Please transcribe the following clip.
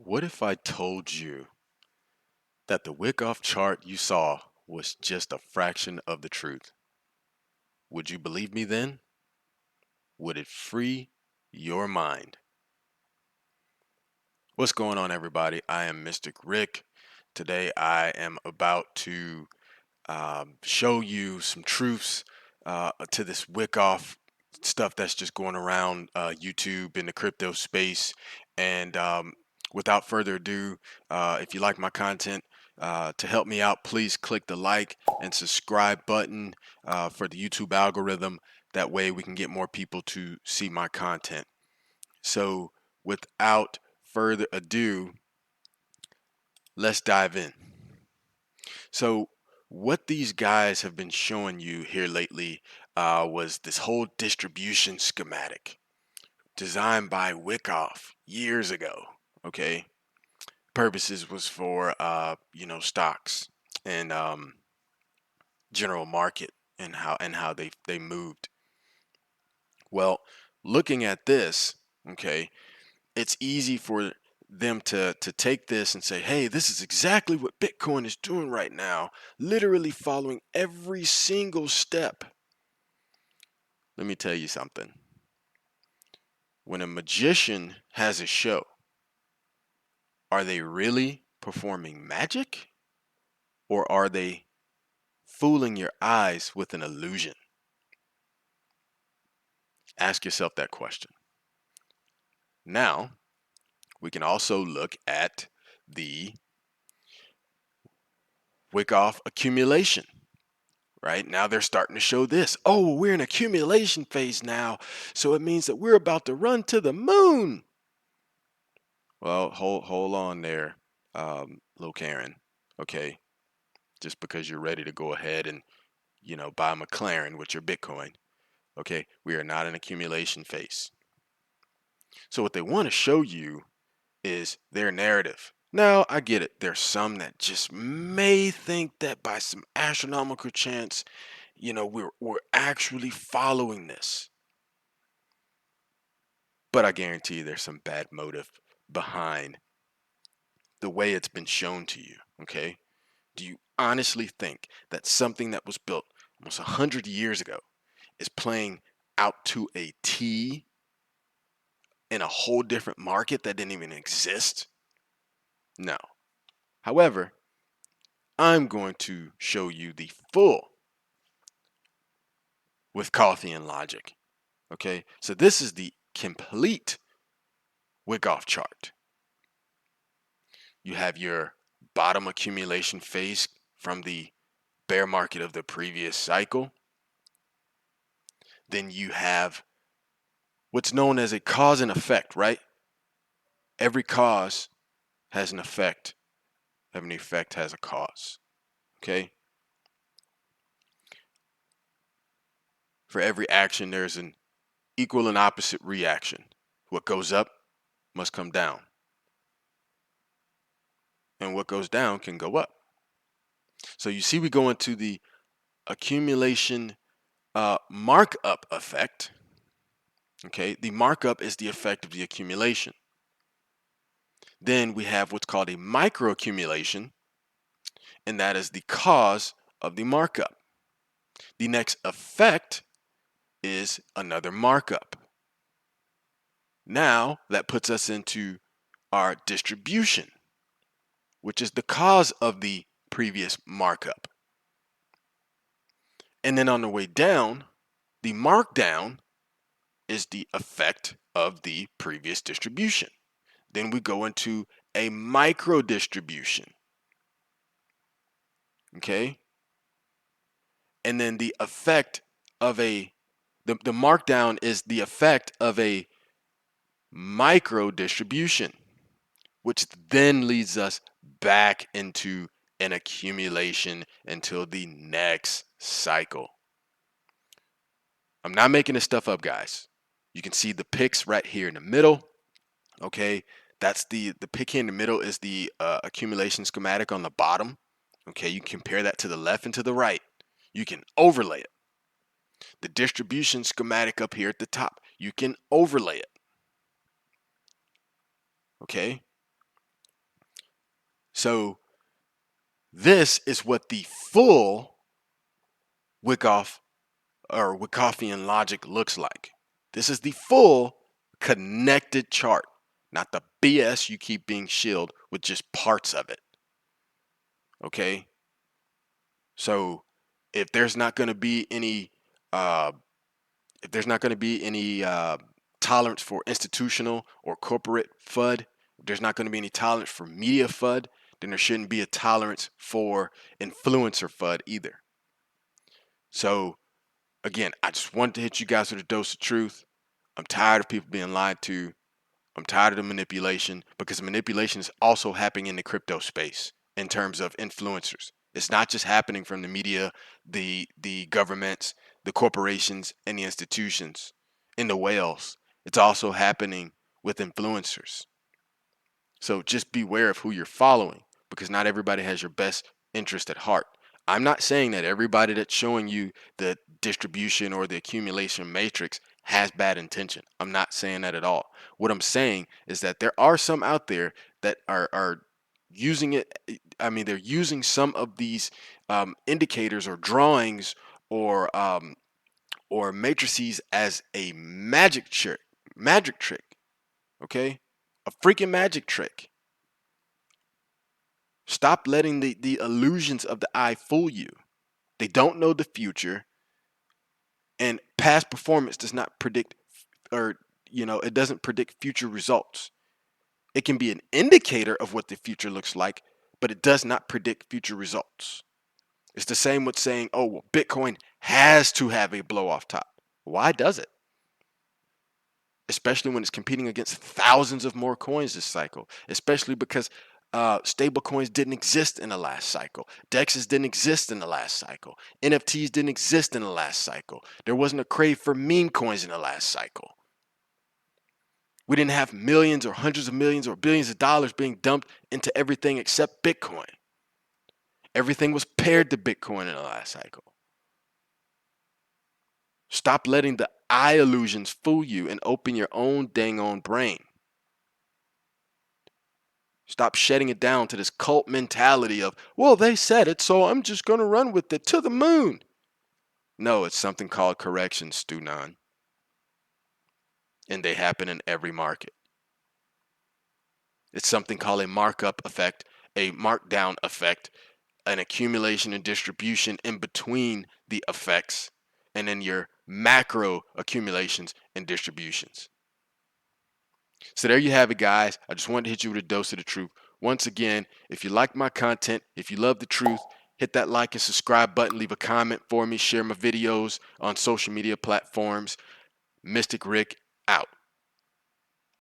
What if I told you that the Wyckoff chart you saw was just a fraction of the truth? Would you believe me then? Would it free your mind? What's going on, everybody? I am Mystic Rick. Today I am about to show you some truths to this Wyckoff stuff that's just going around YouTube in the crypto space. And without further ado, if you like my content, to help me out, please click the like and subscribe button for the YouTube algorithm. That way we can get more people to see my content. So without further ado, let's dive in. So what these guys have been showing you here lately was this whole distribution schematic designed by Wyckoff years ago. Okay, purposes was for stocks and general market and how they moved. Well, looking at this, okay, it's easy for them to take this and say, hey, this is exactly what Bitcoin is doing right now, literally following every single step. Let me tell you something. When a magician has a show, are they really performing magic, or are they fooling your eyes with an illusion? Ask yourself that question. Now, we can also look at the Wyckoff accumulation. Right now they're starting to show this. Oh, we're in accumulation phase now, so it means that we're about to run to the moon. Well, hold on there, Lil Karen. Okay, just because you're ready to go ahead and buy a McLaren with your Bitcoin. Okay, we are not in accumulation phase. So what they want to show you is their narrative. Now, I get it. There's some that just may think that by some astronomical chance, we're actually following this. But I guarantee you there's some bad motive behind the way it's been shown to you, okay? Do you honestly think that something that was built almost 100 years ago is playing out to a T in a whole different market that didn't even exist? No. However, I'm going to show you the full with coffee and logic. Okay, so this is the complete Wyckoff chart. You have your bottom accumulation phase from the bear market of the previous cycle. Then you have what's known as a cause and effect, right? Every cause has an effect. Every effect has a cause. Okay? For every action, there's an equal and opposite reaction. What goes up must come down. And what goes down can go up. So you see, we go into the accumulation markup effect. Okay, the markup is the effect of the accumulation. Then we have what's called a microaccumulation, and that is the cause of the markup. The next effect is another markup. Now that puts us into our distribution, which is the cause of the previous markup. And then on the way down, the markdown is the effect of the previous distribution. Then we go into a micro distribution. Okay? And then the effect of the markdown is the effect of a micro distribution, which then leads us back into an accumulation until the next cycle. I'm not making this stuff up, guys. You can see the picks right here in the middle. Okay, that's the pick here in the middle is the accumulation schematic on the bottom. Okay, you compare that to the left and to the right. You can overlay it. The distribution schematic up here at the top, you can overlay it. Okay, So this is what the full Wyckoff or Wyckoffian logic looks like. This is the full connected chart, not the BS you keep being shilled with just parts of it. Okay? So if there's not going to be any uh, if there's not going to be any tolerance for institutional or corporate FUD, if there's not going to be any tolerance for media FUD, then there shouldn't be a tolerance for influencer FUD either. So again, I just wanted to hit you guys with a dose of truth. I'm tired of people being lied to. I'm tired of the manipulation, because manipulation is also happening in the crypto space in terms of influencers. It's not just happening from the media, the governments, the corporations, and the institutions in the whales. It's also happening with influencers. So just beware of who you're following, because not everybody has your best interest at heart. I'm not saying that everybody that's showing you the distribution or the accumulation matrix has bad intention. I'm not saying that at all. What I'm saying is that there are some out there that are using it. I mean, they're using some of these indicators or drawings or matrices as a magic trick. Okay, a freaking magic trick. Stop letting the illusions of the eye fool you. They don't know the future, and past performance does not predict, or it doesn't predict future results. It can be an indicator of what the future looks like, but it does not predict future results. It's the same with saying, oh, well, Bitcoin has to have a blow off top. Why does it? Especially when it's competing against thousands of more coins this cycle, especially because stable coins didn't exist in the last cycle. DEXs didn't exist in the last cycle. NFTs didn't exist in the last cycle. There wasn't a crave for meme coins in the last cycle. We didn't have millions or hundreds of millions or billions of dollars being dumped into everything except Bitcoin. Everything was paired to Bitcoin in the last cycle. Stop letting the eye illusions fool you and open your own dang on brain. Stop shutting it down to this cult mentality of, well, they said it, so I'm just going to run with it to the moon. No, it's something called corrections, Stu-Non. And they happen in every market. It's something called a markup effect, a markdown effect, an accumulation and distribution in between the effects, and then your macro accumulations and distributions. So there you have it, guys. I just wanted to hit you with a dose of the truth. Once again, if you like my content, if you love the truth, hit that like and subscribe button, leave a comment for me, share my videos on social media platforms. Mystic Rick out.